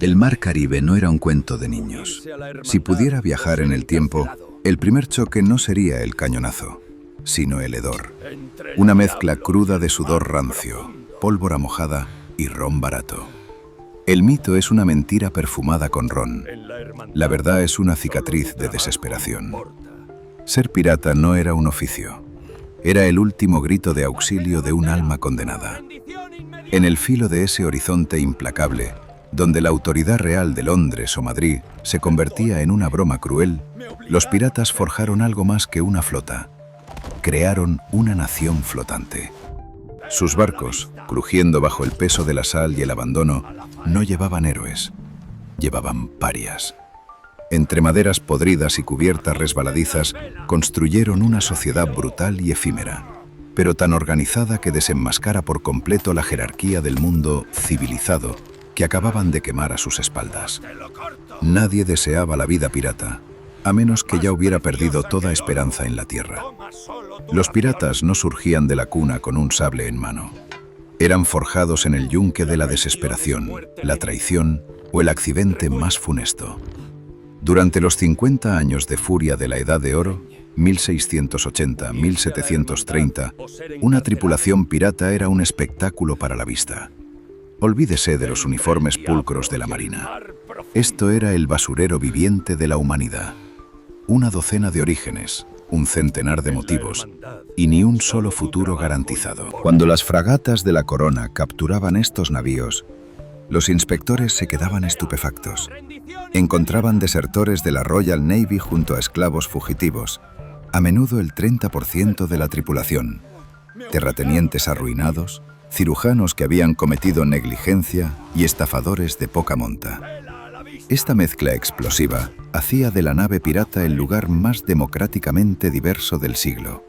El mar Caribe no era un cuento de niños. Si pudiera viajar en el tiempo, el primer choque no sería el cañonazo, sino el hedor. Una mezcla cruda de sudor rancio, pólvora mojada y ron barato. El mito es una mentira perfumada con ron. La verdad es una cicatriz de desesperación. Ser pirata no era un oficio. Era el último grito de auxilio de un alma condenada. En el filo de ese horizonte implacable, donde la autoridad real de Londres o Madrid se convertía en una broma cruel, los piratas forjaron algo más que una flota. Crearon una nación flotante. Sus barcos, crujiendo bajo el peso de la sal y el abandono, no llevaban héroes, llevaban parias. Entre maderas podridas y cubiertas resbaladizas, construyeron una sociedad brutal y efímera, pero tan organizada que desenmascara por completo la jerarquía del mundo civilizado que acababan de quemar a sus espaldas. Nadie deseaba la vida pirata, a menos que ya hubiera perdido toda esperanza en la tierra. Los piratas no surgían de la cuna con un sable en mano. Eran forjados en el yunque de la desesperación, la traición o el accidente más funesto. Durante los 50 años de furia de la Edad de Oro, 1680-1730, una tripulación pirata era un espectáculo para la vista. Olvídese de los uniformes pulcros de la Marina. Esto era el basurero viviente de la humanidad. Una docena de orígenes, un centenar de motivos y ni un solo futuro garantizado. Cuando las fragatas de la corona capturaban estos navíos, los inspectores se quedaban estupefactos. Encontraban desertores de la Royal Navy junto a esclavos fugitivos, a menudo el 30% de la tripulación, terratenientes arruinados, cirujanos que habían cometido negligencia y estafadores de poca monta. Esta mezcla explosiva hacía de la nave pirata el lugar más democráticamente diverso del siglo.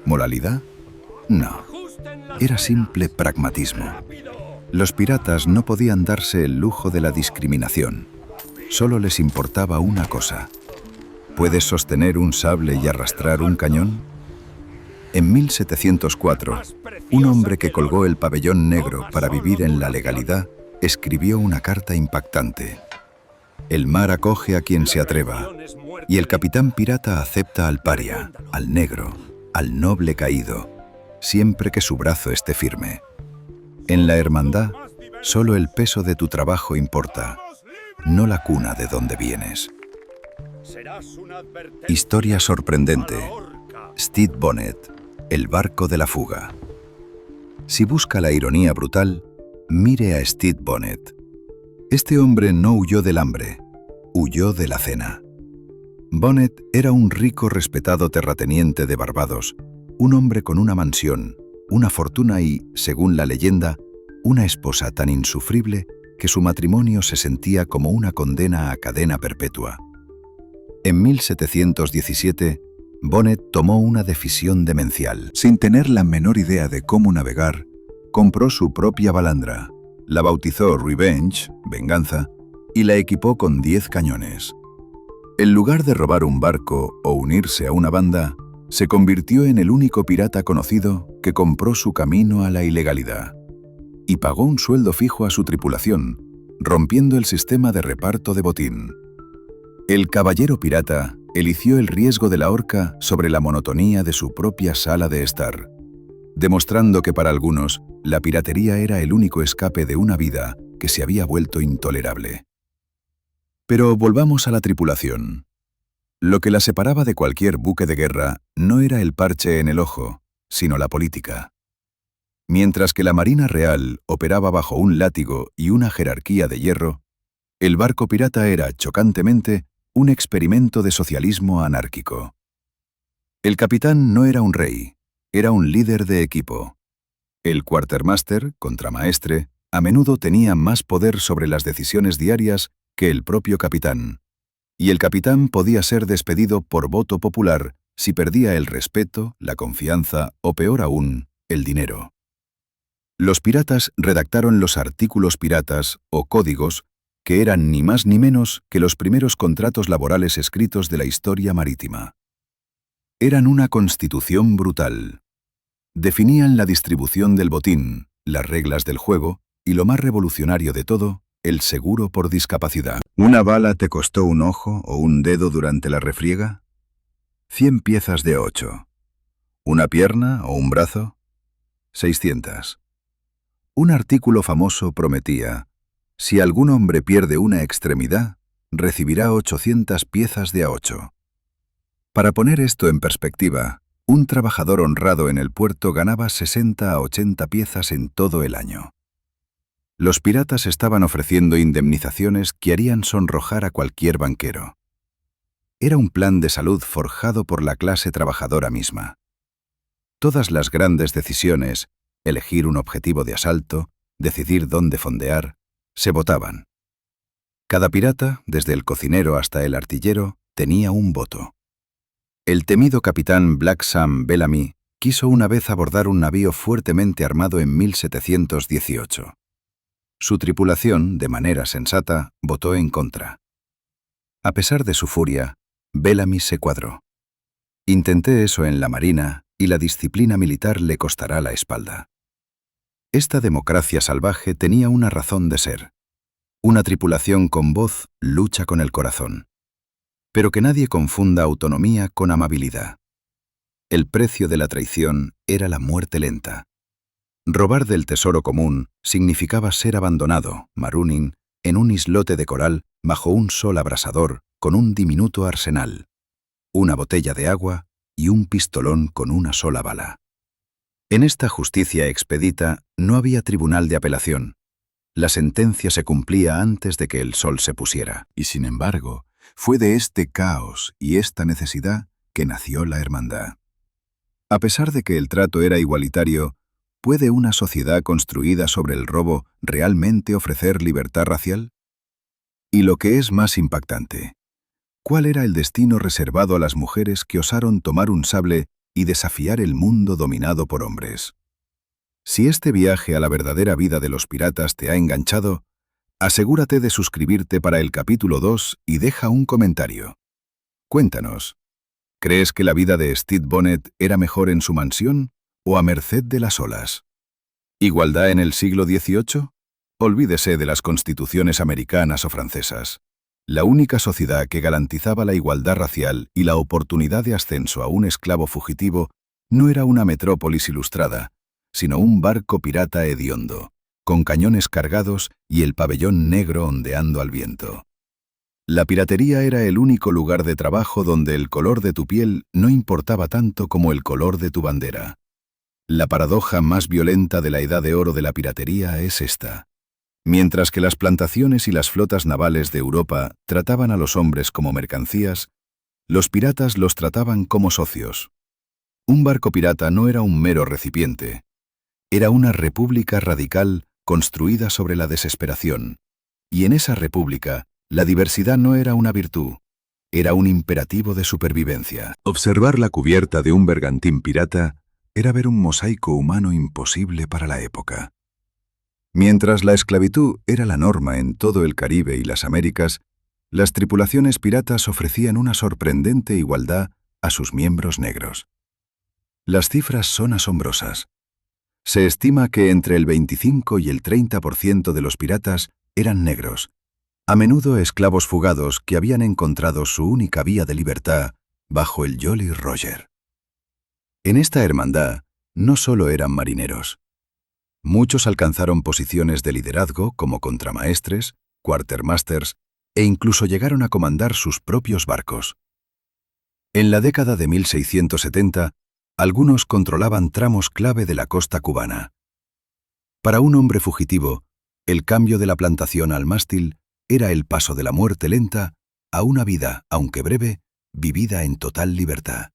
¿Moralidad? No. Era simple pragmatismo. Los piratas no podían darse el lujo de la discriminación. Solo les importaba una cosa. ¿Puedes sostener un sable y arrastrar un cañón? En 1704, un hombre que colgó el pabellón negro para vivir en la legalidad escribió una carta impactante. El mar acoge a quien se atreva, y el capitán pirata acepta al paria, al negro, al noble caído, siempre que su brazo esté firme. En la hermandad, solo el peso de tu trabajo importa, no la cuna de donde vienes. Historia sorprendente. Stede Bonnet, el barco de la fuga. Si busca la ironía brutal, mire a Stede Bonnet. Este hombre no huyó del hambre, huyó de la cena. Bonnet era un rico, respetado terrateniente de Barbados, un hombre con una mansión, una fortuna y, según la leyenda, una esposa tan insufrible que su matrimonio se sentía como una condena a cadena perpetua. En 1717, Bonnet tomó una decisión demencial. Sin tener la menor idea de cómo navegar, compró su propia balandra, la bautizó Revenge, venganza, y la equipó con 10 cañones. En lugar de robar un barco o unirse a una banda, se convirtió en el único pirata conocido que compró su camino a la ilegalidad. Y pagó un sueldo fijo a su tripulación, rompiendo el sistema de reparto de botín. El caballero pirata eligió el riesgo de la horca sobre la monotonía de su propia sala de estar, demostrando que para algunos la piratería era el único escape de una vida que se había vuelto intolerable. Pero volvamos a la tripulación. Lo que la separaba de cualquier buque de guerra no era el parche en el ojo, sino la política. Mientras que la Marina Real operaba bajo un látigo y una jerarquía de hierro, el barco pirata era, chocantemente, un experimento de socialismo anárquico. El capitán no era un rey, era un líder de equipo. El quartermaster, contramaestre, a menudo tenía más poder sobre las decisiones diarias que el propio capitán. Y el capitán podía ser despedido por voto popular si perdía el respeto, la confianza o, peor aún, el dinero. Los piratas redactaron los artículos piratas o códigos que eran ni más ni menos que los primeros contratos laborales escritos de la historia marítima. Eran una constitución brutal. Definían la distribución del botín, las reglas del juego y, lo más revolucionario de todo, el seguro por discapacidad. ¿Una bala te costó un ojo o un dedo durante la refriega? 100 piezas de 8. ¿Una pierna o un brazo? 600. Un artículo famoso prometía: si algún hombre pierde una extremidad, recibirá 800 piezas de A8. Para poner esto en perspectiva, un trabajador honrado en el puerto ganaba 60 a 80 piezas en todo el año. Los piratas estaban ofreciendo indemnizaciones que harían sonrojar a cualquier banquero. Era un plan de salud forjado por la clase trabajadora misma. Todas las grandes decisiones, elegir un objetivo de asalto, decidir dónde fondear, se votaban. Cada pirata, desde el cocinero hasta el artillero, tenía un voto. El temido capitán Black Sam Bellamy quiso una vez abordar un navío fuertemente armado en 1718. Su tripulación, de manera sensata, votó en contra. A pesar de su furia, Bellamy se cuadró. Intenté eso en la marina y la disciplina militar le costará la espalda. Esta democracia salvaje tenía una razón de ser. Una tripulación con voz lucha con el corazón. Pero que nadie confunda autonomía con amabilidad. El precio de la traición era la muerte lenta. Robar del tesoro común significaba ser abandonado, marooning, en un islote de coral bajo un sol abrasador con un diminuto arsenal, una botella de agua y un pistolón con una sola bala. En esta justicia expedita no había tribunal de apelación. La sentencia se cumplía antes de que el sol se pusiera. Y sin embargo, fue de este caos y esta necesidad que nació la hermandad. A pesar de que el trato era igualitario, ¿puede una sociedad construida sobre el robo realmente ofrecer libertad racial? Y lo que es más impactante, ¿cuál era el destino reservado a las mujeres que osaron tomar un sable y desafiar el mundo dominado por hombres? Si este viaje a la verdadera vida de los piratas te ha enganchado, asegúrate de suscribirte para el capítulo 2 y deja un comentario. Cuéntanos, ¿crees que la vida de Stede Bonnet era mejor en su mansión o a merced de las olas? ¿Igualdad en el siglo XVIII? Olvídese de las constituciones americanas o francesas. La única sociedad que garantizaba la igualdad racial y la oportunidad de ascenso a un esclavo fugitivo no era una metrópolis ilustrada, sino un barco pirata hediondo, con cañones cargados y el pabellón negro ondeando al viento. La piratería era el único lugar de trabajo donde el color de tu piel no importaba tanto como el color de tu bandera. La paradoja más violenta de la edad de oro de la piratería es esta. Mientras que las plantaciones y las flotas navales de Europa trataban a los hombres como mercancías, los piratas los trataban como socios. Un barco pirata no era un mero recipiente, era una república radical construida sobre la desesperación, y en esa república la diversidad no era una virtud, era un imperativo de supervivencia. Observar la cubierta de un bergantín pirata era ver un mosaico humano imposible para la época. Mientras la esclavitud era la norma en todo el Caribe y las Américas, las tripulaciones piratas ofrecían una sorprendente igualdad a sus miembros negros. Las cifras son asombrosas. Se estima que entre el 25 y el 30% de los piratas eran negros, a menudo esclavos fugados que habían encontrado su única vía de libertad bajo el Jolly Roger. En esta hermandad no solo eran marineros. Muchos alcanzaron posiciones de liderazgo como contramaestres, quartermasters e incluso llegaron a comandar sus propios barcos. En la década de 1670, algunos controlaban tramos clave de la costa cubana. Para un hombre fugitivo, el cambio de la plantación al mástil era el paso de la muerte lenta a una vida, aunque breve, vivida en total libertad.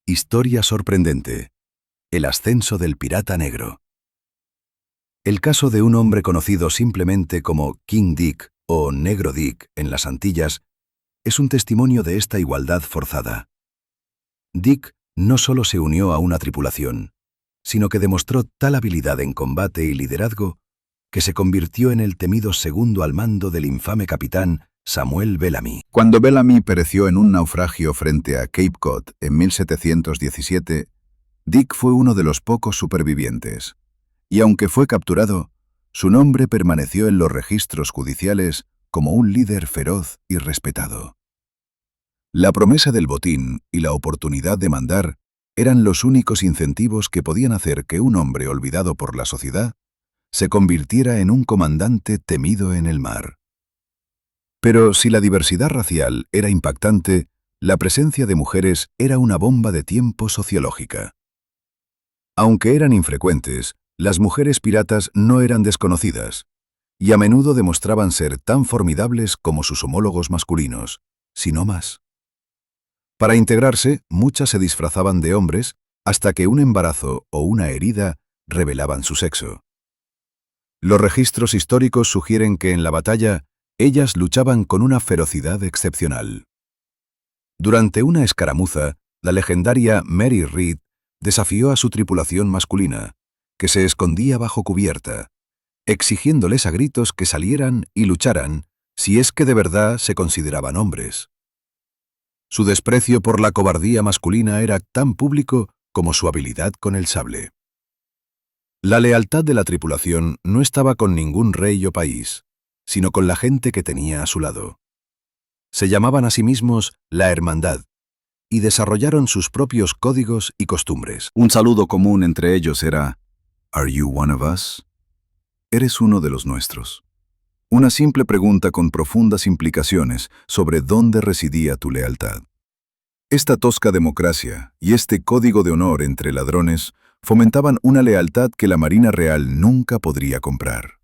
Historia sorprendente. El ascenso del pirata negro. El caso de un hombre conocido simplemente como King Dick o Negro Dick en las Antillas es un testimonio de esta igualdad forzada. Dick no solo se unió a una tripulación, sino que demostró tal habilidad en combate y liderazgo que se convirtió en el temido segundo al mando del infame capitán Samuel Bellamy. Cuando Bellamy pereció en un naufragio frente a Cape Cod en 1717, Dick fue uno de los pocos supervivientes, y aunque fue capturado, Su nombre permaneció en los registros judiciales como un líder feroz y respetado. La promesa del botín y la oportunidad de mandar eran los únicos incentivos que podían hacer que un hombre olvidado por la sociedad se convirtiera en un comandante temido en el mar. Pero si la diversidad racial era impactante, la presencia de mujeres era una bomba de tiempo sociológica. Aunque eran infrecuentes, las mujeres piratas no eran desconocidas, y a menudo demostraban ser tan formidables como sus homólogos masculinos, si no más. Para integrarse, muchas se disfrazaban de hombres hasta que un embarazo o una herida revelaban su sexo. Los registros históricos sugieren que en la batalla, ellas luchaban con una ferocidad excepcional. Durante una escaramuza, la legendaria Mary Read desafió a su tripulación masculina, que se escondía bajo cubierta, exigiéndoles a gritos que salieran y lucharan si es que de verdad se consideraban hombres. Su desprecio por la cobardía masculina era tan público como su habilidad con el sable. La lealtad de la tripulación no estaba con ningún rey o país, sino con la gente que tenía a su lado. Se llamaban a sí mismos la Hermandad y desarrollaron sus propios códigos y costumbres. Un saludo común entre ellos era ¿Are you one of us? ¿Eres uno de los nuestros? Una simple pregunta con profundas implicaciones sobre dónde residía tu lealtad. Esta tosca democracia y este código de honor entre ladrones fomentaban una lealtad que la Marina Real nunca podría comprar.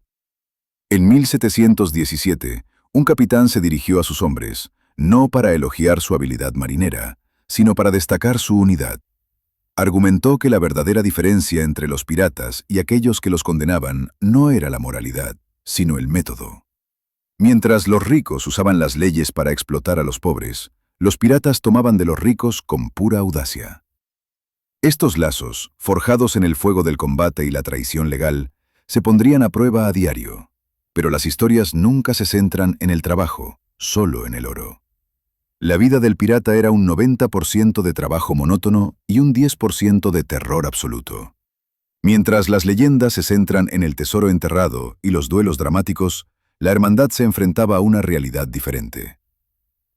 En 1717, un capitán se dirigió a sus hombres, no para elogiar su habilidad marinera, sino para destacar su unidad. Argumentó que la verdadera diferencia entre los piratas y aquellos que los condenaban no era la moralidad, sino el método. Mientras los ricos usaban las leyes para explotar a los pobres, los piratas tomaban de los ricos con pura audacia. Estos lazos, forjados en el fuego del combate y la traición legal, se pondrían a prueba a diario, pero las historias nunca se centran en el trabajo, solo en el oro. La vida del pirata era un 90% de trabajo monótono y un 10% de terror absoluto. Mientras las leyendas se centran en el tesoro enterrado y los duelos dramáticos, la hermandad se enfrentaba a una realidad diferente.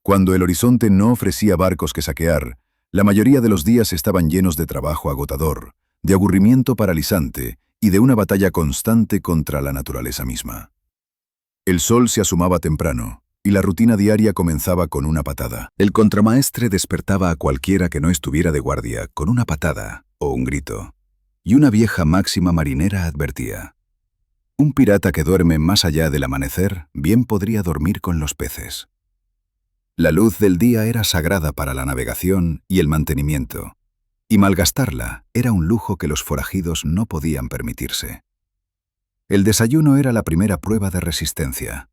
Cuando el horizonte no ofrecía barcos que saquear, la mayoría de los días estaban llenos de trabajo agotador, de aburrimiento paralizante y de una batalla constante contra la naturaleza misma. El sol se asomaba temprano, y la rutina diaria comenzaba con una patada. El contramaestre despertaba a cualquiera que no estuviera de guardia con una patada o un grito, y una vieja máxima marinera advertía: un pirata que duerme más allá del amanecer bien podría dormir con los peces. La luz del día era sagrada para la navegación y el mantenimiento, y malgastarla era un lujo que los forajidos no podían permitirse. El desayuno era la primera prueba de resistencia.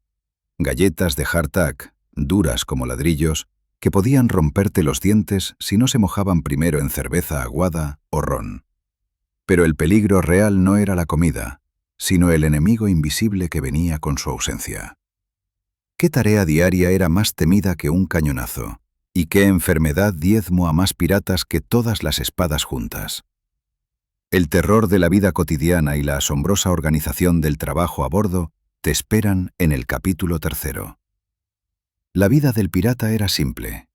Galletas de hardtack, duras como ladrillos, que podían romperte los dientes si no se mojaban primero en cerveza aguada o ron. Pero el peligro real no era la comida, sino el enemigo invisible que venía con su ausencia. ¿Qué tarea diaria era más temida que un cañonazo? ¿Y qué enfermedad diezmo a más piratas que todas las espadas juntas? El terror de la vida cotidiana y la asombrosa organización del trabajo a bordo te esperan en el capítulo 3. La vida del pirata era simple.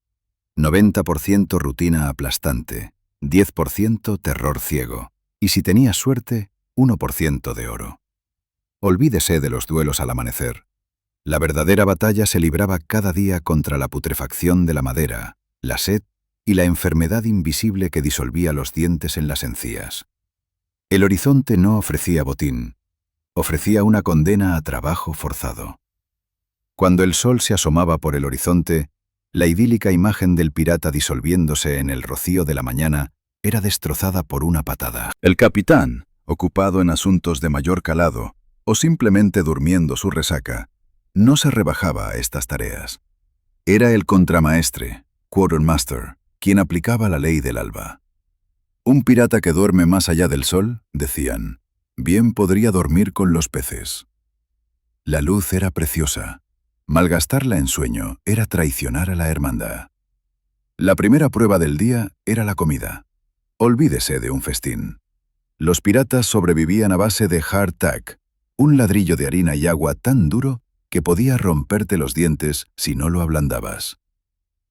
90% rutina aplastante, 10% terror ciego, y si tenías suerte, 1% de oro. Olvídese de los duelos al amanecer. La verdadera batalla se libraba cada día contra la putrefacción de la madera, la sed y la enfermedad invisible que disolvía los dientes en las encías. El horizonte no ofrecía botín, ofrecía una condena a trabajo forzado. Cuando el sol se asomaba por el horizonte, la idílica imagen del pirata disolviéndose en el rocío de la mañana era destrozada por una patada. El capitán, ocupado en asuntos de mayor calado o simplemente durmiendo su resaca, no se rebajaba a estas tareas. Era el contramaestre, quartermaster, quien aplicaba la ley del alba. Un pirata que duerme más allá del sol, decían, bien podría dormir con los peces. La luz era preciosa. Malgastarla en sueño era traicionar a la hermandad. La primera prueba del día era la comida. Olvídese de un festín. Los piratas sobrevivían a base de hardtack, un ladrillo de harina y agua tan duro que podía romperte los dientes si no lo ablandabas.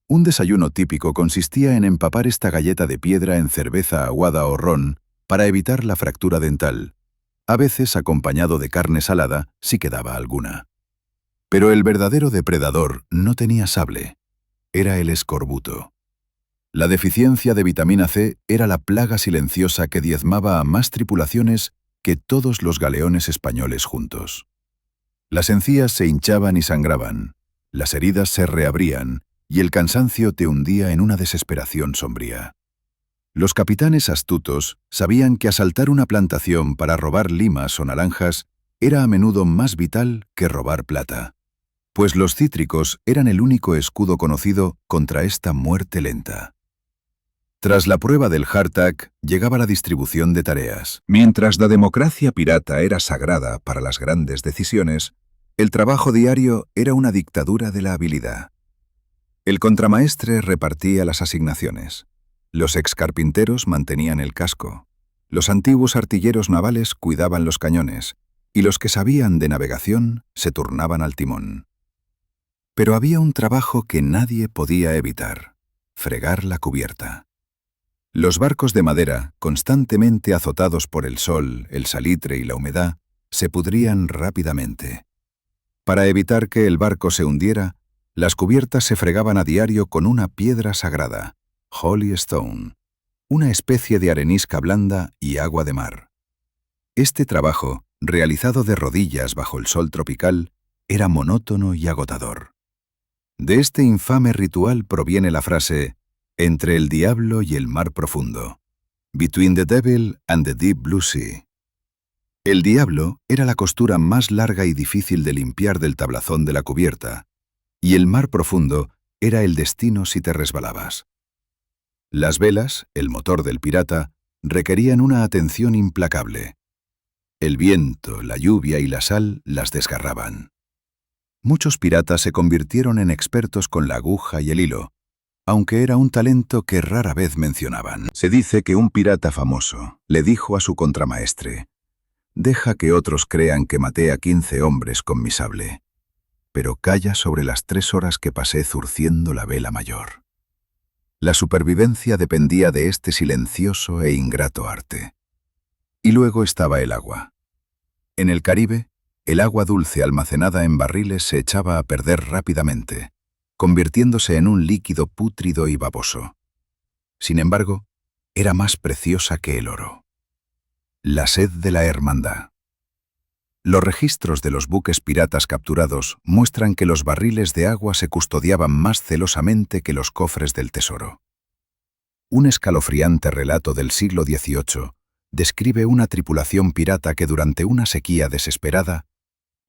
Un desayuno típico consistía en empapar esta galleta de piedra en cerveza aguada o ron para evitar la fractura dental, a veces acompañado de carne salada si quedaba alguna. Pero el verdadero depredador no tenía sable, era el escorbuto. La deficiencia de vitamina C era la plaga silenciosa que diezmaba a más tripulaciones que todos los galeones españoles juntos. Las encías se hinchaban y sangraban, las heridas se reabrían y el cansancio te hundía en una desesperación sombría. Los capitanes astutos sabían que asaltar una plantación para robar limas o naranjas era a menudo más vital que robar plata, pues los cítricos eran el único escudo conocido contra esta muerte lenta. Tras la prueba del hardtack, llegaba la distribución de tareas. Mientras la democracia pirata era sagrada para las grandes decisiones, el trabajo diario era una dictadura de la habilidad. El contramaestre repartía las asignaciones. Los excarpinteros mantenían el casco. Los antiguos artilleros navales cuidaban los cañones, y los que sabían de navegación se turnaban al timón. Pero había un trabajo que nadie podía evitar: fregar la cubierta. Los barcos de madera, constantemente azotados por el sol, el salitre y la humedad, se pudrían rápidamente. Para evitar que el barco se hundiera, las cubiertas se fregaban a diario con una piedra sagrada, Holy Stone, una especie de arenisca blanda y agua de mar. Este trabajo, realizado de rodillas bajo el sol tropical, era monótono y agotador. De este infame ritual proviene la frase «entre el diablo y el mar profundo», «between the devil and the deep blue sea». El diablo era la costura más larga y difícil de limpiar del tablazón de la cubierta, y el mar profundo era el destino si te resbalabas. Las velas, el motor del pirata, requerían una atención implacable. El viento, la lluvia y la sal las desgarraban. Muchos piratas se convirtieron en expertos con la aguja y el hilo, aunque era un talento que rara vez mencionaban. Se dice que un pirata famoso le dijo a su contramaestre: «Deja que otros crean que maté a 15 hombres con mi sable, pero calla sobre las 3 horas que pasé zurciendo la vela mayor». La supervivencia dependía de este silencioso e ingrato arte. Y luego estaba el agua. En el Caribe, el agua dulce almacenada en barriles se echaba a perder rápidamente, convirtiéndose en un líquido pútrido y baboso. Sin embargo, era más preciosa que el oro. La sed de la hermandad. Los registros de los buques piratas capturados muestran que los barriles de agua se custodiaban más celosamente que los cofres del tesoro. Un escalofriante relato del siglo XVIII describe una tripulación pirata que durante una sequía desesperada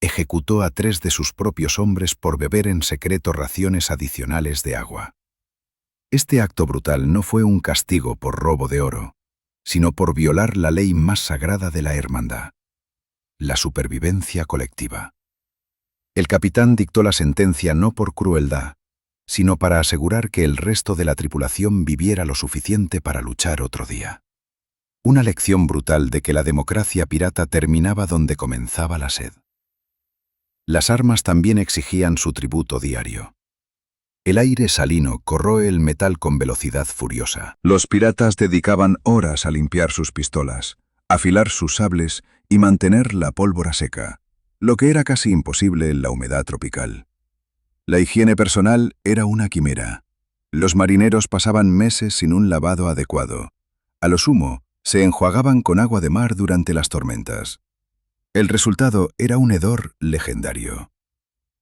ejecutó a 3 de sus propios hombres por beber en secreto raciones adicionales de agua. Este acto brutal no fue un castigo por robo de oro, sino por violar la ley más sagrada de la hermandad: la supervivencia colectiva. El capitán dictó la sentencia no por crueldad, sino para asegurar que el resto de la tripulación viviera lo suficiente para luchar otro día. Una lección brutal de que la democracia pirata terminaba donde comenzaba la sed. Las armas también exigían su tributo diario. El aire salino corroe el metal con velocidad furiosa. Los piratas dedicaban horas a limpiar sus pistolas, afilar sus sables y mantener la pólvora seca, lo que era casi imposible en la humedad tropical. La higiene personal era una quimera. Los marineros pasaban meses sin un lavado adecuado. A lo sumo, se enjuagaban con agua de mar durante las tormentas. El resultado era un hedor legendario.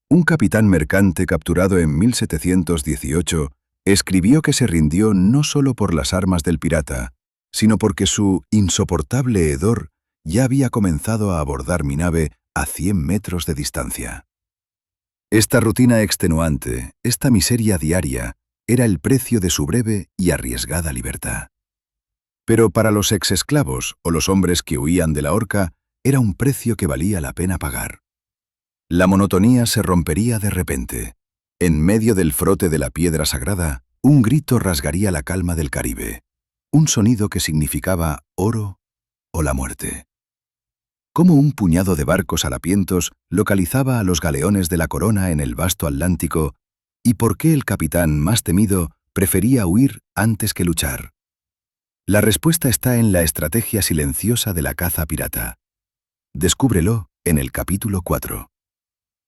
Un capitán mercante capturado en 1718 escribió que se rindió no solo por las armas del pirata, sino porque su insoportable hedor ya había comenzado a abordar mi nave a 100 metros de distancia. Esta rutina extenuante, esta miseria diaria, era el precio de su breve y arriesgada libertad. Pero para los exesclavos o los hombres que huían de la horca, era un precio que valía la pena pagar. La monotonía se rompería de repente. En medio del frote de la piedra sagrada, un grito rasgaría la calma del Caribe, un sonido que significaba oro o la muerte. Cómo un puñado de barcos harapientos localizaba a los galeones de la corona en el vasto Atlántico y por qué el capitán más temido prefería huir antes que luchar. La respuesta está en la estrategia silenciosa de la caza pirata. Descúbrelo en el capítulo 4.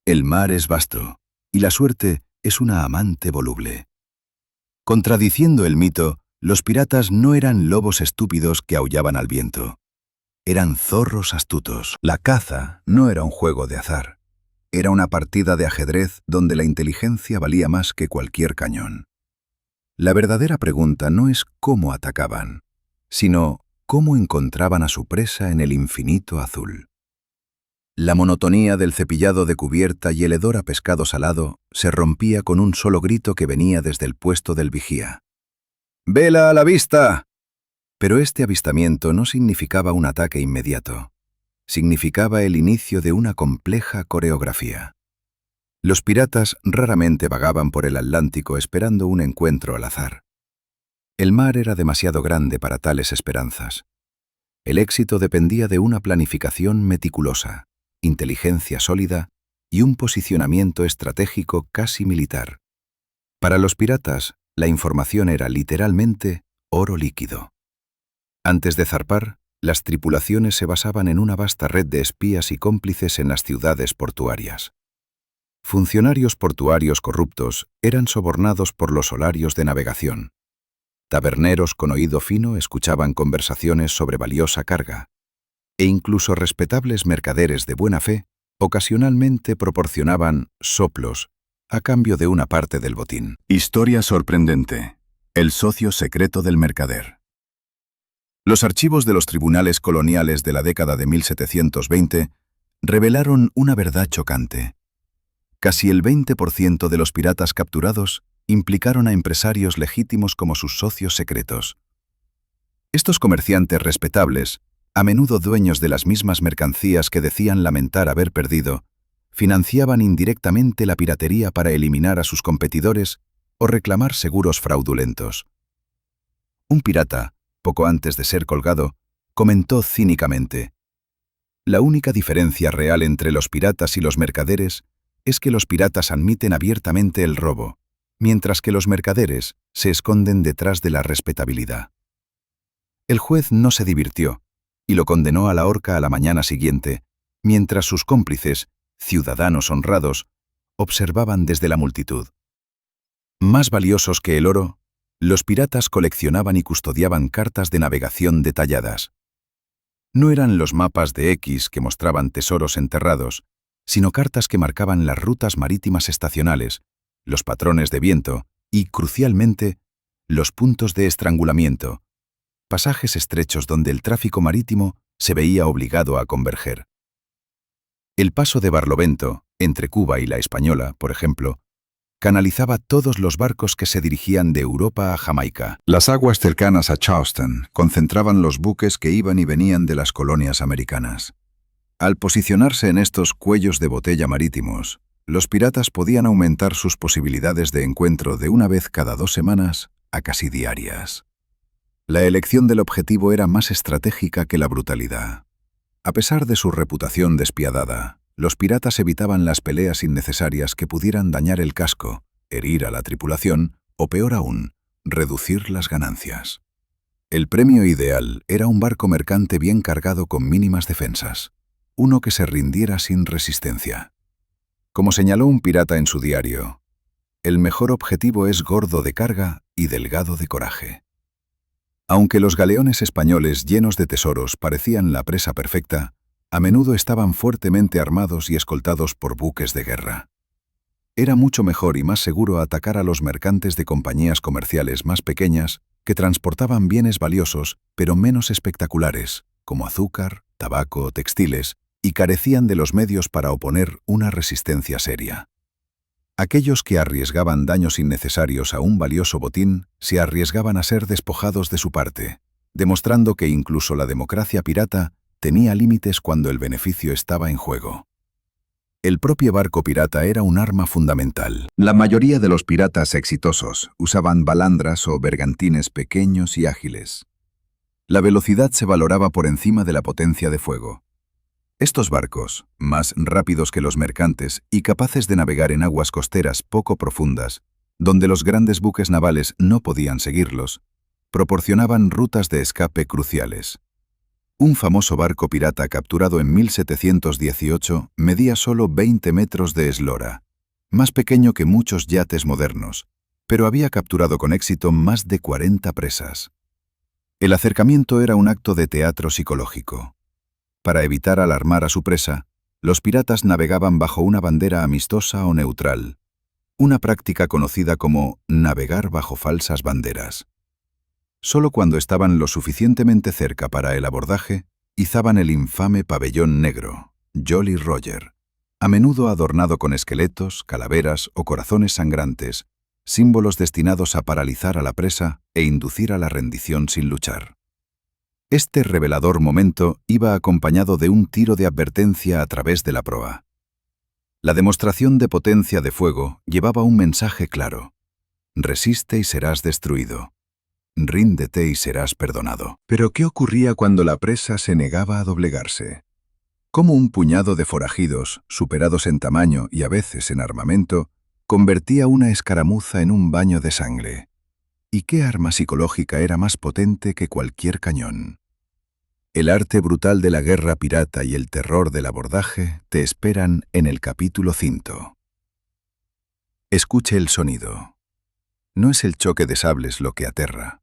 El mar es vasto, y la suerte es una amante voluble. Contradiciendo el mito, los piratas no eran lobos estúpidos que aullaban al viento. Eran zorros astutos. La caza no era un juego de azar. Era una partida de ajedrez donde la inteligencia valía más que cualquier cañón. La verdadera pregunta no es cómo atacaban, sino cómo encontraban a su presa en el infinito azul. La monotonía del cepillado de cubierta y el hedor a pescado salado se rompía con un solo grito que venía desde el puesto del vigía. ¡Vela a la vista! Pero este avistamiento no significaba un ataque inmediato. Significaba el inicio de una compleja coreografía. Los piratas raramente vagaban por el Atlántico esperando un encuentro al azar. El mar era demasiado grande para tales esperanzas. El éxito dependía de una planificación meticulosa, inteligencia sólida y un posicionamiento estratégico casi militar. Para los piratas, la información era literalmente oro líquido. Antes de zarpar, las tripulaciones se basaban en una vasta red de espías y cómplices en las ciudades portuarias. Funcionarios portuarios corruptos eran sobornados por los horarios de navegación. Taberneros con oído fino escuchaban conversaciones sobre valiosa carga, e incluso respetables mercaderes de buena fe ocasionalmente proporcionaban soplos a cambio de una parte del botín. Historia sorprendente. El socio secreto del mercader. Los archivos de los tribunales coloniales de la década de 1720 revelaron una verdad chocante. Casi el 20% de los piratas capturados implicaron a empresarios legítimos como sus socios secretos. Estos comerciantes respetables, a menudo dueños de las mismas mercancías que decían lamentar haber perdido, financiaban indirectamente la piratería para eliminar a sus competidores o reclamar seguros fraudulentos. Un pirata, poco antes de ser colgado, comentó cínicamente: «La única diferencia real entre los piratas y los mercaderes es que los piratas admiten abiertamente el robo, mientras que los mercaderes se esconden detrás de la respetabilidad». El juez no se divirtió y lo condenó a la horca a la mañana siguiente, mientras sus cómplices, ciudadanos honrados, observaban desde la multitud. Más valiosos que el oro, los piratas coleccionaban y custodiaban cartas de navegación detalladas. No eran los mapas de X que mostraban tesoros enterrados, sino cartas que marcaban las rutas marítimas estacionales, los patrones de viento y, crucialmente, los puntos de estrangulamiento, pasajes estrechos donde el tráfico marítimo se veía obligado a converger. El paso de Barlovento, entre Cuba y la Española, por ejemplo, canalizaba todos los barcos que se dirigían de Europa a Jamaica. Las aguas cercanas a Charleston concentraban los buques que iban y venían de las colonias americanas. Al posicionarse en estos cuellos de botella marítimos, los piratas podían aumentar sus posibilidades de encuentro de una vez cada 2 semanas a casi diarias. La elección del objetivo era más estratégica que la brutalidad. A pesar de su reputación despiadada, los piratas evitaban las peleas innecesarias que pudieran dañar el casco, herir a la tripulación o, peor aún, reducir las ganancias. El premio ideal era un barco mercante bien cargado con mínimas defensas, uno que se rindiera sin resistencia. Como señaló un pirata en su diario, el mejor objetivo es gordo de carga y delgado de coraje. Aunque los galeones españoles llenos de tesoros parecían la presa perfecta, a menudo estaban fuertemente armados y escoltados por buques de guerra. Era mucho mejor y más seguro atacar a los mercantes de compañías comerciales más pequeñas que transportaban bienes valiosos pero menos espectaculares, como azúcar, tabaco o textiles, y carecían de los medios para oponer una resistencia seria. Aquellos que arriesgaban daños innecesarios a un valioso botín se arriesgaban a ser despojados de su parte, demostrando que incluso la democracia pirata tenía límites cuando el beneficio estaba en juego. El propio barco pirata era un arma fundamental. La mayoría de los piratas exitosos usaban balandras o bergantines pequeños y ágiles. La velocidad se valoraba por encima de la potencia de fuego. Estos barcos, más rápidos que los mercantes y capaces de navegar en aguas costeras poco profundas, donde los grandes buques navales no podían seguirlos, proporcionaban rutas de escape cruciales. Un famoso barco pirata capturado en 1718 medía solo 20 metros de eslora, más pequeño que muchos yates modernos, pero había capturado con éxito más de 40 presas. El acercamiento era un acto de teatro psicológico. Para evitar alarmar a su presa, los piratas navegaban bajo una bandera amistosa o neutral, una práctica conocida como navegar bajo falsas banderas. Solo cuando estaban lo suficientemente cerca para el abordaje, izaban el infame pabellón negro, Jolly Roger, a menudo adornado con esqueletos, calaveras o corazones sangrantes, símbolos destinados a paralizar a la presa e inducir a la rendición sin luchar. Este revelador momento iba acompañado de un tiro de advertencia a través de la proa. La demostración de potencia de fuego llevaba un mensaje claro: resiste y serás destruido. Ríndete y serás perdonado. Pero ¿qué ocurría cuando la presa se negaba a doblegarse? ¿Cómo un puñado de forajidos, superados en tamaño y a veces en armamento, convertía una escaramuza en un baño de sangre? ¿Y qué arma psicológica era más potente que cualquier cañón? El arte brutal de la guerra pirata y el terror del abordaje te esperan en el capítulo 5. Escuche el sonido. No es el choque de sables lo que aterra.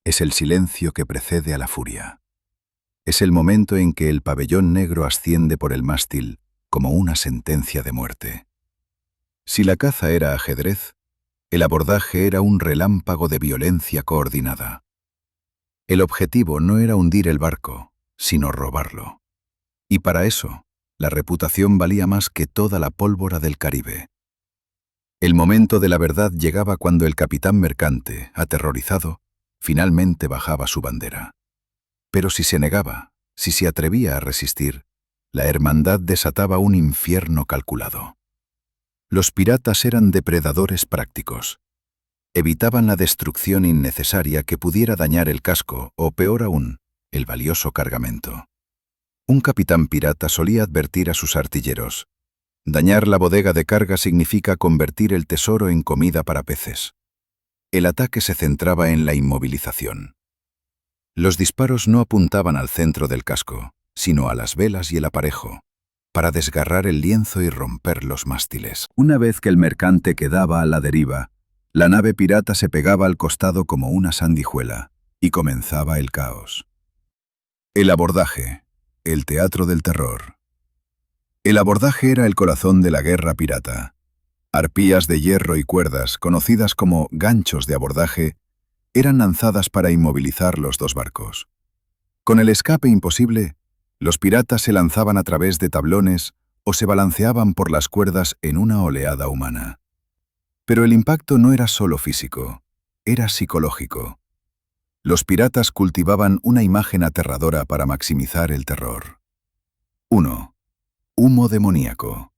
Es el silencio que precede a la furia. Es el momento en que el pabellón negro asciende por el mástil como una sentencia de muerte. Si la caza era ajedrez, el abordaje era un relámpago de violencia coordinada. El objetivo no era hundir el barco, sino robarlo. Y para eso, la reputación valía más que toda la pólvora del Caribe. El momento de la verdad llegaba cuando el capitán mercante, aterrorizado, finalmente bajaba su bandera. Pero si se negaba, si se atrevía a resistir, la hermandad desataba un infierno calculado. Los piratas eran depredadores prácticos. Evitaban la destrucción innecesaria que pudiera dañar el casco o, peor aún, el valioso cargamento. Un capitán pirata solía advertir a sus artilleros: dañar la bodega de carga significa convertir el tesoro en comida para peces. El ataque se centraba en la inmovilización. Los disparos no apuntaban al centro del casco, sino a las velas y el aparejo, para desgarrar el lienzo y romper los mástiles. Una vez que el mercante quedaba a la deriva, la nave pirata se pegaba al costado como una sandijuela, y comenzaba el caos. El abordaje, el teatro del terror. El abordaje era el corazón de la guerra pirata. Arpías de hierro y cuerdas, conocidas como ganchos de abordaje, eran lanzadas para inmovilizar los dos barcos. Con el escape imposible, los piratas se lanzaban a través de tablones o se balanceaban por las cuerdas en una oleada humana. Pero el impacto no era solo físico, era psicológico. Los piratas cultivaban una imagen aterradora para maximizar el terror. 1. Humo demoníaco.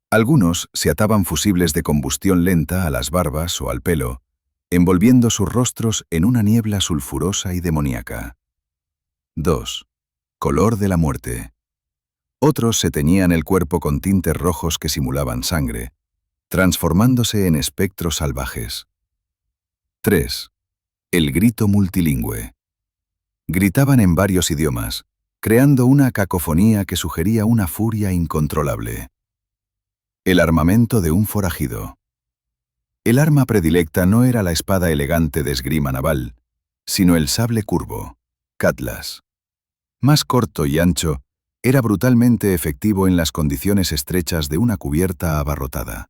Algunos se ataban fusibles de combustión lenta a las barbas o al pelo, envolviendo sus rostros en una niebla sulfurosa y demoníaca. 2. Color de la muerte. Otros se teñían el cuerpo con tintes rojos que simulaban sangre, transformándose en espectros salvajes. 3. El grito multilingüe. Gritaban en varios idiomas, creando una cacofonía que sugería una furia incontrolable. El armamento de un forajido. El arma predilecta no era la espada elegante de esgrima naval, sino el sable curvo, cutlass. Más corto y ancho, era brutalmente efectivo en las condiciones estrechas de una cubierta abarrotada.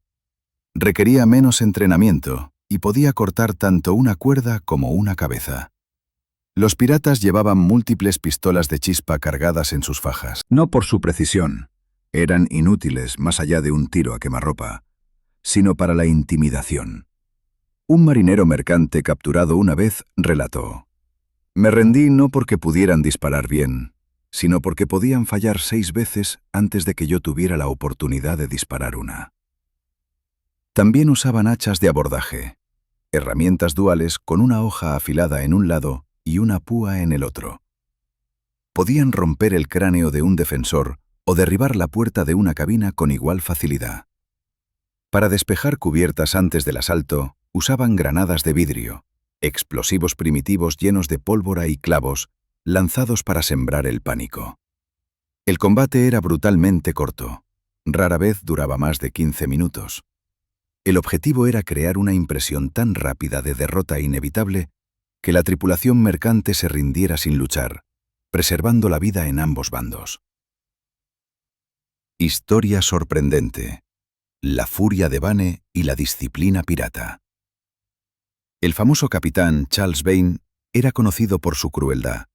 Requería menos entrenamiento y podía cortar tanto una cuerda como una cabeza. Los piratas llevaban múltiples pistolas de chispa cargadas en sus fajas. No por su precisión, eran inútiles más allá de un tiro a quemarropa, sino para la intimidación. Un marinero mercante capturado una vez relató: me rendí no porque pudieran disparar bien, sino porque podían fallar 6 veces antes de que yo tuviera la oportunidad de disparar una. También usaban hachas de abordaje, herramientas duales con una hoja afilada en un lado y una púa en el otro. podían romper el cráneo de un defensor o derribar la puerta de una cabina con igual facilidad. Para despejar cubiertas antes del asalto, usaban granadas de vidrio, explosivos primitivos llenos de pólvora y clavos, lanzados para sembrar el pánico. El combate era brutalmente corto. Rara vez duraba más de 15 minutos. El objetivo era crear una impresión tan rápida de derrota inevitable que la tripulación mercante se rindiera sin luchar, preservando la vida en ambos bandos. Historia sorprendente. La furia de Vane y la disciplina pirata. El famoso capitán Charles Vane era conocido por su crueldad,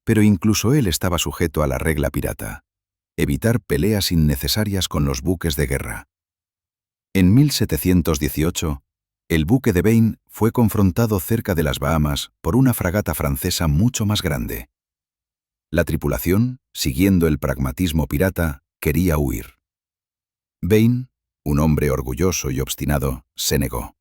pero incluso él estaba sujeto a la regla pirata: evitar peleas innecesarias con los buques de guerra. En 1718, el buque de Vane fue confrontado cerca de las Bahamas por una fragata francesa mucho más grande. La tripulación, siguiendo el pragmatismo pirata, quería huir. Vane, un hombre orgulloso y obstinado, se negó.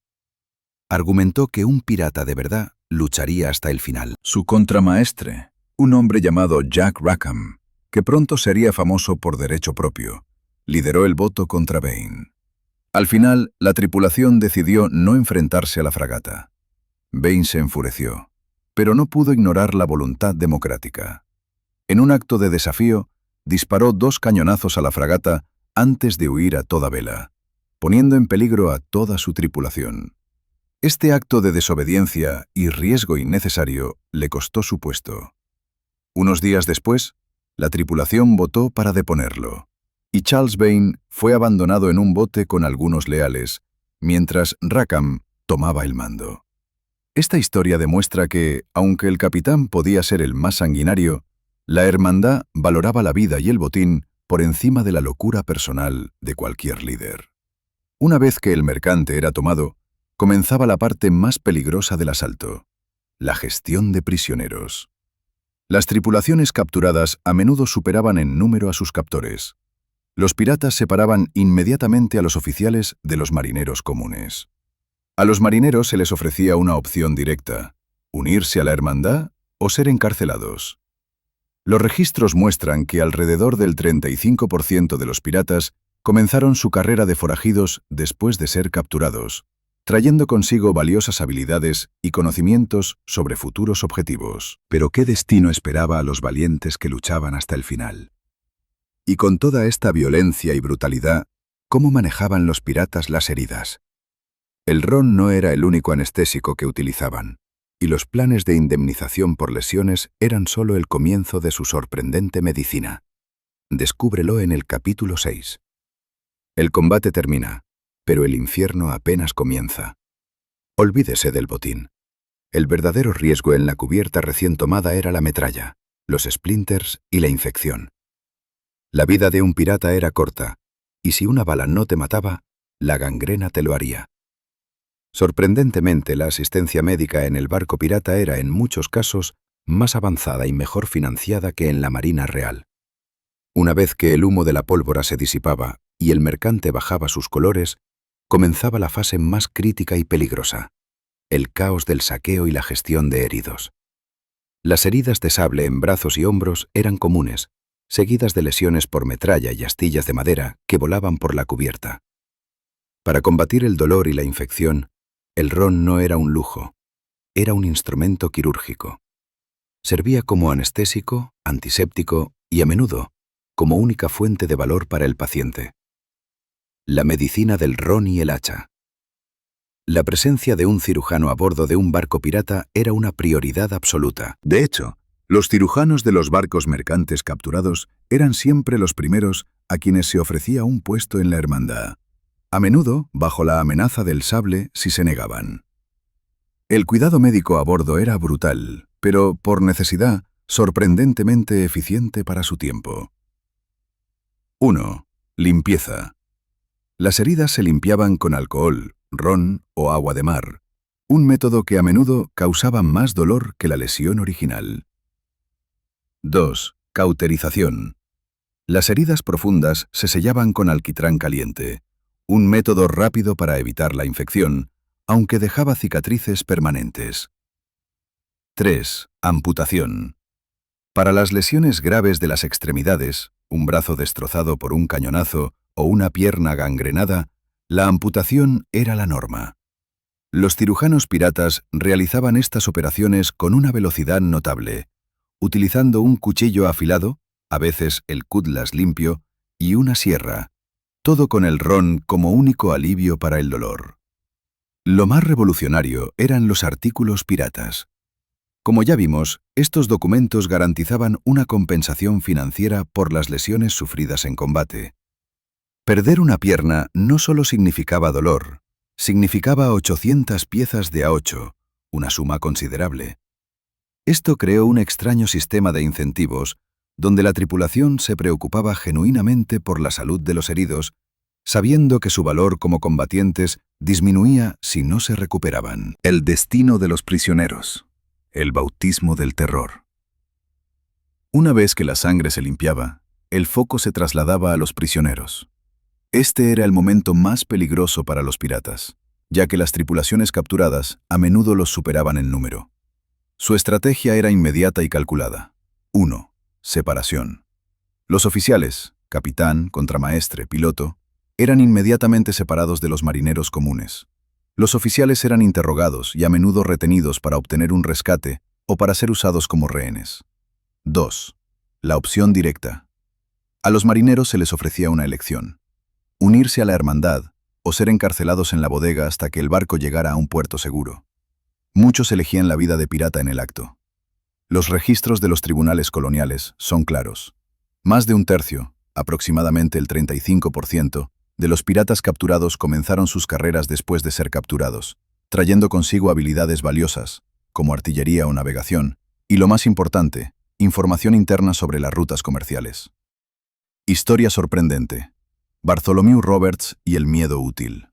Argumentó que un pirata de verdad lucharía hasta el final. Su contramaestre, un hombre llamado Jack Rackham, que pronto sería famoso por derecho propio, lideró el voto contra Vane. Al final, la tripulación decidió no enfrentarse a la fragata. Vane se enfureció, pero no pudo ignorar la voluntad democrática. En un acto de desafío, disparó 2 cañonazos a la fragata antes de huir a toda vela, poniendo en peligro a toda su tripulación. Este acto de desobediencia y riesgo innecesario le costó su puesto. Unos días después, la tripulación votó para deponerlo, y Charles Vane fue abandonado en un bote con algunos leales, mientras Rackham tomaba el mando. Esta historia demuestra que, aunque el capitán podía ser el más sanguinario, la hermandad valoraba la vida y el botín por encima de la locura personal de cualquier líder. Una vez que el mercante era tomado, comenzaba la parte más peligrosa del asalto: la gestión de prisioneros. Las tripulaciones capturadas a menudo superaban en número a sus captores. Los piratas separaban inmediatamente a los oficiales de los marineros comunes. A los marineros se les ofrecía una opción directa: unirse a la hermandad o ser encarcelados. Los registros muestran que alrededor del 35% de los piratas comenzaron su carrera de forajidos después de ser capturados, trayendo consigo valiosas habilidades y conocimientos sobre futuros objetivos. Pero ¿qué destino esperaba a los valientes que luchaban hasta el final? Y con toda esta violencia y brutalidad, ¿cómo manejaban los piratas las heridas? El ron no era el único anestésico que utilizaban, y los planes de indemnización por lesiones eran solo el comienzo de su sorprendente medicina. Descúbrelo en el capítulo 6. El combate termina, pero el infierno apenas comienza. Olvídese del botín. El verdadero riesgo en la cubierta recién tomada era la metralla, los splinters y la infección. La vida de un pirata era corta, y si una bala no te mataba, la gangrena te lo haría. Sorprendentemente, la asistencia médica en el barco pirata era en muchos casos más avanzada y mejor financiada que en la Marina Real. Una vez que el humo de la pólvora se disipaba y el mercante bajaba sus colores, comenzaba la fase más crítica y peligrosa: el caos del saqueo y la gestión de heridos. Las heridas de sable en brazos y hombros eran comunes, seguidas de lesiones por metralla y astillas de madera que volaban por la cubierta. Para combatir el dolor y la infección, el ron no era un lujo, era un instrumento quirúrgico. Servía como anestésico, antiséptico y, a menudo, como única fuente de valor para el paciente. La medicina del ron y el hacha. La presencia de un cirujano a bordo de un barco pirata era una prioridad absoluta. De hecho, los cirujanos de los barcos mercantes capturados eran siempre los primeros a quienes se ofrecía un puesto en la hermandad, a menudo bajo la amenaza del sable si se negaban. El cuidado médico a bordo era brutal, pero, por necesidad, sorprendentemente eficiente para su tiempo. 1. Limpieza. Las heridas se limpiaban con alcohol, ron o agua de mar, un método que a menudo causaba más dolor que la lesión original. 2. Cauterización. Las heridas profundas se sellaban con alquitrán caliente, un método rápido para evitar la infección, aunque dejaba cicatrices permanentes. 3. Amputación. Para las lesiones graves de las extremidades, un brazo destrozado por un cañonazo o una pierna gangrenada, la amputación era la norma. Los cirujanos piratas realizaban estas operaciones con una velocidad notable, utilizando un cuchillo afilado, a veces el cutlass limpio, y una sierra, todo con el ron como único alivio para el dolor. Lo más revolucionario eran los artículos piratas. Como ya vimos, estos documentos garantizaban una compensación financiera por las lesiones sufridas en combate. Perder una pierna no solo significaba dolor, significaba 800 piezas de A8, una suma considerable. Esto creó un extraño sistema de incentivos donde la tripulación se preocupaba genuinamente por la salud de los heridos, sabiendo que su valor como combatientes disminuía si no se recuperaban. El destino de los prisioneros. El bautismo del terror. Una vez que la sangre se limpiaba, el foco se trasladaba a los prisioneros. Este era el momento más peligroso para los piratas, ya que las tripulaciones capturadas a menudo los superaban en número. Su estrategia era inmediata y calculada. 1. Separación. Los oficiales, capitán, contramaestre, piloto, eran inmediatamente separados de los marineros comunes. Los oficiales eran interrogados y a menudo retenidos para obtener un rescate o para ser usados como rehenes. 2. La opción directa. A los marineros se les ofrecía una elección: unirse a la hermandad o ser encarcelados en la bodega hasta que el barco llegara a un puerto seguro. Muchos elegían la vida de pirata en el acto. Los registros de los tribunales coloniales son claros. Más de un tercio, aproximadamente el 35%, de los piratas capturados comenzaron sus carreras después de ser capturados, trayendo consigo habilidades valiosas, como artillería o navegación, y lo más importante, información interna sobre las rutas comerciales. Historia sorprendente. Bartholomew Roberts y el miedo útil.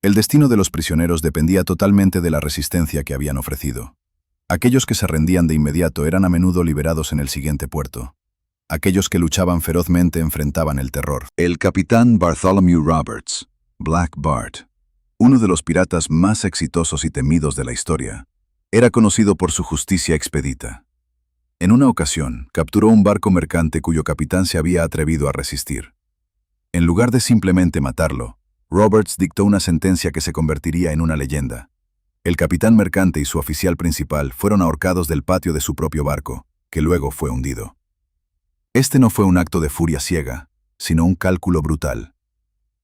El destino de los prisioneros dependía totalmente de la resistencia que habían ofrecido. Aquellos que se rendían de inmediato eran a menudo liberados en el siguiente puerto. Aquellos que luchaban ferozmente enfrentaban el terror. El capitán Bartholomew Roberts, Black Bart, uno de los piratas más exitosos y temidos de la historia, era conocido por su justicia expedita. En una ocasión, capturó un barco mercante cuyo capitán se había atrevido a resistir. En lugar de simplemente matarlo, Roberts dictó una sentencia que se convertiría en una leyenda. El capitán mercante y su oficial principal fueron ahorcados del patio de su propio barco, que luego fue hundido. Este no fue un acto de furia ciega, sino un cálculo brutal.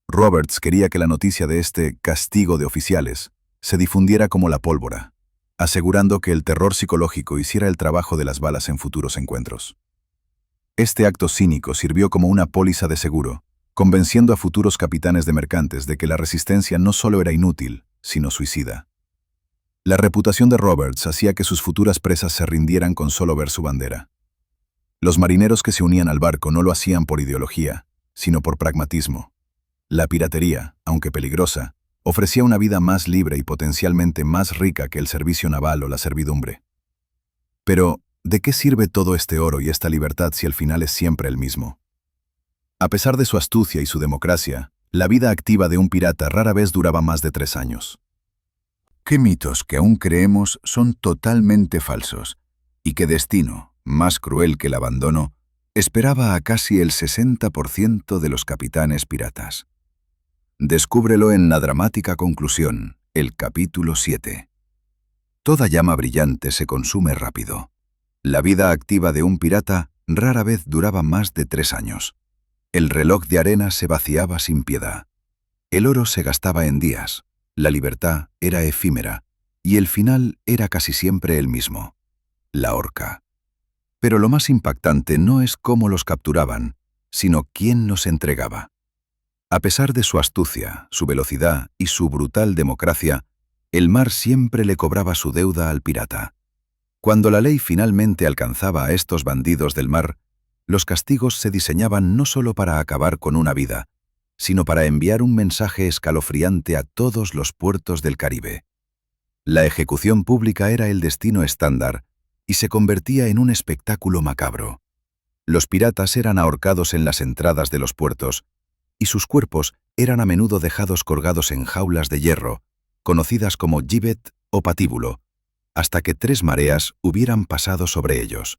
Roberts quería que la noticia de este castigo de oficiales se difundiera como la pólvora, asegurando que el terror psicológico hiciera el trabajo de las balas en futuros encuentros. Este acto cínico sirvió como una póliza de seguro, convenciendo a futuros capitanes de mercantes de que la resistencia no solo era inútil, sino suicida. La reputación de Roberts hacía que sus futuras presas se rindieran con solo ver su bandera. Los marineros que se unían al barco no lo hacían por ideología, sino por pragmatismo. La piratería, aunque peligrosa, ofrecía una vida más libre y potencialmente más rica que el servicio naval o la servidumbre. Pero, ¿de qué sirve todo este oro y esta libertad si el final es siempre el mismo? A pesar de su astucia y su democracia, la vida activa de un pirata rara vez duraba más de 3 años. ¿Qué mitos que aún creemos son totalmente falsos? ¿Y qué destino, más cruel que el abandono, esperaba a casi el 60% de los capitanes piratas? Descúbrelo en la dramática conclusión, el capítulo 7. Toda llama brillante se consume rápido. La vida activa de un pirata rara vez duraba más de 3 años. El reloj de arena se vaciaba sin piedad. El oro se gastaba en días. La libertad era efímera, y el final era casi siempre el mismo: la horca. Pero lo más impactante no es cómo los capturaban, sino quién los entregaba. A pesar de su astucia, su velocidad y su brutal democracia, el mar siempre le cobraba su deuda al pirata. Cuando la ley finalmente alcanzaba a estos bandidos del mar, los castigos se diseñaban no solo para acabar con una vida, sino para enviar un mensaje escalofriante a todos los puertos del Caribe. La ejecución pública era el destino estándar y se convertía en un espectáculo macabro. Los piratas eran ahorcados en las entradas de los puertos y sus cuerpos eran a menudo dejados colgados en jaulas de hierro, conocidas como gibbet o patíbulo, hasta que 3 mareas hubieran pasado sobre ellos.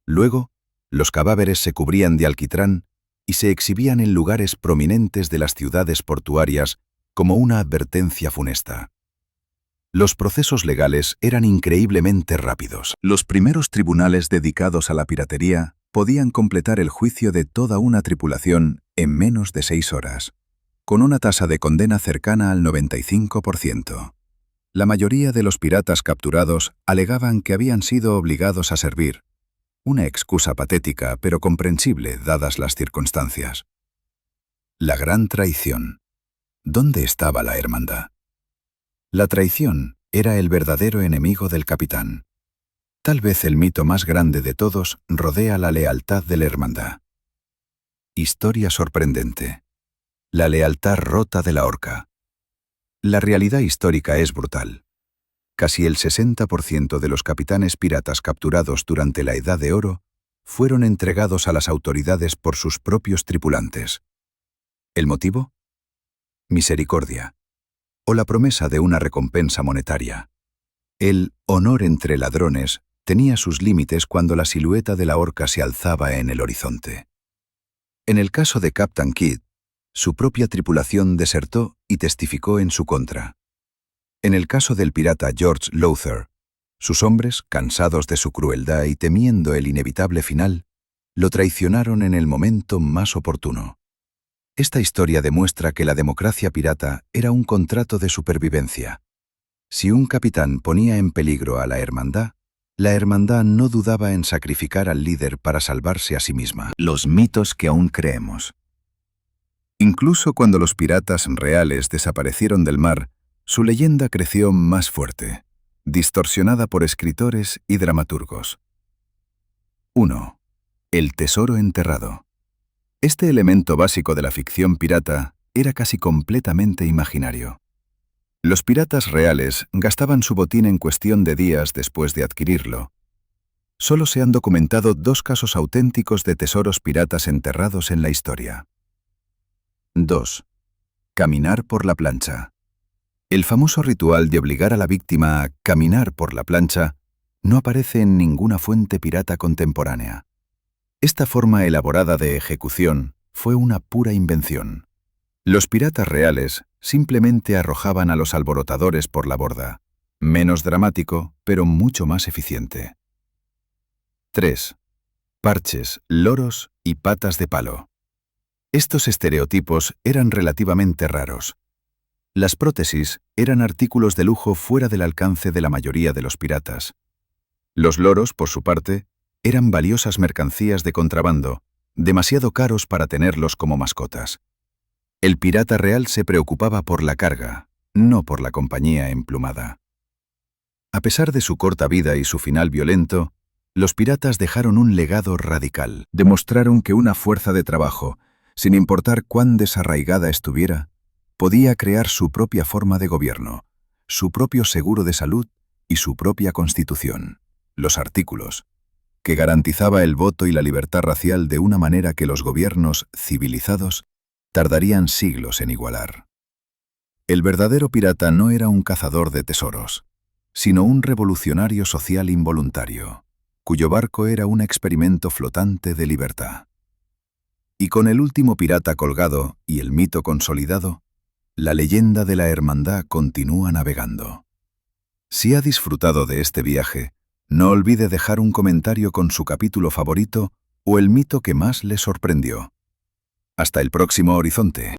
Luego, los cadáveres se cubrían de alquitrán y se exhibían en lugares prominentes de las ciudades portuarias como una advertencia funesta. Los procesos legales eran increíblemente rápidos. Los primeros tribunales dedicados a la piratería podían completar el juicio de toda una tripulación en menos de 6 horas, con una tasa de condena cercana al 95%. La mayoría de los piratas capturados alegaban que habían sido obligados a servir, una excusa patética pero comprensible dadas las circunstancias. La gran traición. ¿Dónde estaba la hermandad? La traición era el verdadero enemigo del capitán. Tal vez el mito más grande de todos rodea la lealtad de la hermandad. Historia sorprendente. La lealtad rota de la Orca. La realidad histórica es brutal. Casi el 60% de los capitanes piratas capturados durante la Edad de Oro fueron entregados a las autoridades por sus propios tripulantes. ¿El motivo? Misericordia, o la promesa de una recompensa monetaria. El honor entre ladrones tenía sus límites cuando la silueta de la orca se alzaba en el horizonte. En el caso de Captain Kidd, su propia tripulación desertó y testificó en su contra. En el caso del pirata George Lowther, sus hombres, cansados de su crueldad y temiendo el inevitable final, lo traicionaron en el momento más oportuno. Esta historia demuestra que la democracia pirata era un contrato de supervivencia. Si un capitán ponía en peligro a la hermandad no dudaba en sacrificar al líder para salvarse a sí misma. Los mitos que aún creemos. Incluso cuando los piratas reales desaparecieron del mar, su leyenda creció más fuerte, distorsionada por escritores y dramaturgos. 1. El tesoro enterrado. Este elemento básico de la ficción pirata era casi completamente imaginario. Los piratas reales gastaban su botín en cuestión de días después de adquirirlo. Solo se han documentado 2 casos auténticos de tesoros piratas enterrados en la historia. 2. Caminar por la plancha. El famoso ritual de obligar a la víctima a caminar por la plancha no aparece en ninguna fuente pirata contemporánea. Esta forma elaborada de ejecución fue una pura invención. Los piratas reales simplemente arrojaban a los alborotadores por la borda. Menos dramático, pero mucho más eficiente. 3. Parches, loros y patas de palo. Estos estereotipos eran relativamente raros. Las prótesis eran artículos de lujo fuera del alcance de la mayoría de los piratas. Los loros, por su parte, eran valiosas mercancías de contrabando, demasiado caros para tenerlos como mascotas. El pirata real se preocupaba por la carga, no por la compañía emplumada. A pesar de su corta vida y su final violento, los piratas dejaron un legado radical. Demostraron que una fuerza de trabajo, sin importar cuán desarraigada estuviera, podía crear su propia forma de gobierno, su propio seguro de salud y su propia constitución, los artículos, que garantizaba el voto y la libertad racial de una manera que los gobiernos civilizados tardarían siglos en igualar. El verdadero pirata no era un cazador de tesoros, sino un revolucionario social involuntario, cuyo barco era un experimento flotante de libertad. Y con el último pirata colgado y el mito consolidado, la leyenda de la hermandad continúa navegando. Si ha disfrutado de este viaje, no olvide dejar un comentario con su capítulo favorito o el mito que más le sorprendió. Hasta el próximo horizonte.